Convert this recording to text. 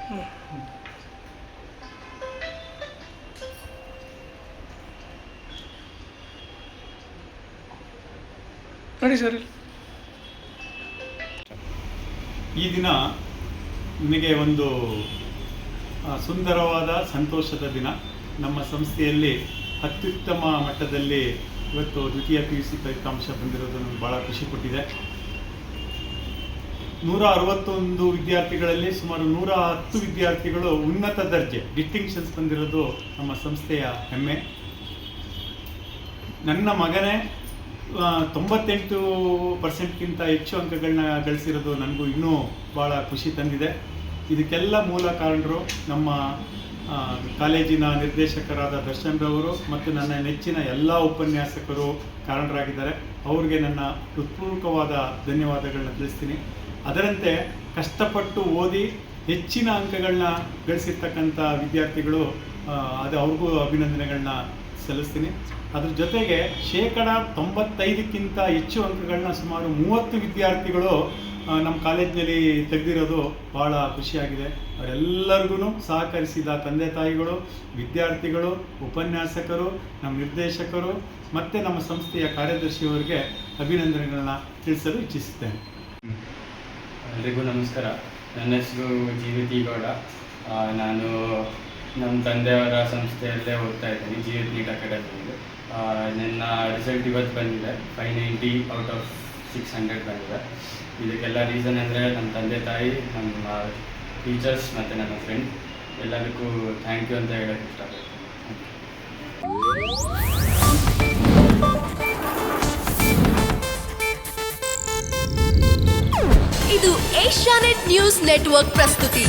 ನೋಡಿ ಸರ್. ಈ ದಿನ ನಿಮಗೆ ಒಂದು ಸುಂದರವಾದ ಸಂತೋಷದ ದಿನ. ನಮ್ಮ ಸಂಸ್ಥೆಯಲ್ಲಿ ಅತ್ಯುತ್ತಮ ಮಟ್ಟದಲ್ಲಿ ಇವತ್ತು ದ್ವಿತೀಯ PUC ಫಲಿತಾಂಶ ಬಂದಿರೋದು ನನಗೆ ಭಾಳ ಖುಷಿ ಕೊಟ್ಟಿದೆ. 161 ವಿದ್ಯಾರ್ಥಿಗಳಲ್ಲಿ ಸುಮಾರು 110 ವಿದ್ಯಾರ್ಥಿಗಳು ಉನ್ನತ ದರ್ಜೆ ಡಿಸ್ಟಿಂಕ್ಷನ್ಸ್ ಬಂದಿರೋದು ನಮ್ಮ ಸಂಸ್ಥೆಯ ಹೆಮ್ಮೆ. ನನ್ನ ಮಗನೇ 98% ಹೆಚ್ಚು ಅಂಕಗಳನ್ನ ಗಳಿಸಿರೋದು ನನಗೂ ಇನ್ನೂ ಭಾಳ ಖುಷಿ ತಂದಿದೆ. ಇದಕ್ಕೆಲ್ಲ ಮೂಲ ಕಾರಣರು ನಮ್ಮ ಕಾಲೇಜಿನ ನಿರ್ದೇಶಕರಾದ ದರ್ಶನ್ ರವರು ಮತ್ತು ನನ್ನ ನೆಚ್ಚಿನ ಎಲ್ಲ ಉಪನ್ಯಾಸಕರು ಕಾರಣರಾಗಿದ್ದಾರೆ. ಅವ್ರಿಗೆ ನನ್ನ ಹೃತ್ಪೂರ್ವಕವಾದ ಧನ್ಯವಾದಗಳನ್ನ ತಿಳಿಸ್ತೀನಿ. ಅದರಂತೆ ಕಷ್ಟಪಟ್ಟು ಓದಿ ಹೆಚ್ಚಿನ ಅಂಕಗಳನ್ನ ಗಳಿಸಿರ್ತಕ್ಕಂಥ ವಿದ್ಯಾರ್ಥಿಗಳು ಅದು ಅವ್ರಿಗೂ ಅಭಿನಂದನೆಗಳನ್ನ ಸಲ್ಲಿಸ್ತೀನಿ. ಅದ್ರ ಜೊತೆಗೆ 95% ಹೆಚ್ಚು ಅಂಕಗಳನ್ನ ಸುಮಾರು 30 ವಿದ್ಯಾರ್ಥಿಗಳು ನಮ್ಮ ಕಾಲೇಜಿನಲ್ಲಿ ತೆಗೆದಿರೋದು ಭಾಳ ಖುಷಿಯಾಗಿದೆ. ಅವರೆಲ್ಲರಿಗೂ ಸಹಕರಿಸಿದ ತಂದೆ ತಾಯಿಗಳು, ವಿದ್ಯಾರ್ಥಿಗಳು, ಉಪನ್ಯಾಸಕರು, ನಮ್ಮ ನಿರ್ದೇಶಕರು ಮತ್ತು ನಮ್ಮ ಸಂಸ್ಥೆಯ ಕಾರ್ಯದರ್ಶಿಯವರಿಗೆ ಅಭಿನಂದನೆಗಳನ್ನ ತಿಳಿಸಲು ಇಚ್ಛಿಸುತ್ತೇನೆ. ಎಲ್ರಿಗೂ ನಮಸ್ಕಾರ. ನನ್ನ ಹೆಸರು ಜೀವಿತಿ ಗೌಡ. ನಾನು ನಮ್ಮ ತಂದೆಯವರ ಸಂಸ್ಥೆಯಲ್ಲೇ ಓದ್ತಾ ಇದ್ದೀನಿ, GH NEET ಅಕಾಡೆಮಿಯಲ್ಲಿ. ನನ್ನ ರಿಸಲ್ಟ್ ಇವತ್ತು ಬಂದಿದೆ, 590 ಔಟ್ ಆಫ್ 600 ಬಂದಿದೆ. ಇದಕ್ಕೆಲ್ಲ ರೀಸನ್ ಅಂದರೆ ನಮ್ಮ ತಂದೆ ತಾಯಿ, ನಮ್ಮ ಟೀಚರ್ಸ್ ಮತ್ತು ನನ್ನ ಫ್ರೆಂಡ್ ಎಲ್ಲದಕ್ಕೂ ಥ್ಯಾಂಕ್ ಯು ಅಂತ ಹೇಳೋಕ್ಕೆ ಇಷ್ಟಪಡ್ತೀನಿ. ಇದು ಏಷ್ಯಾನೆಟ್ ನ್ಯೂಸ್ ನೆಟ್ವರ್ಕ್ ಪ್ರಸ್ತುತಿ.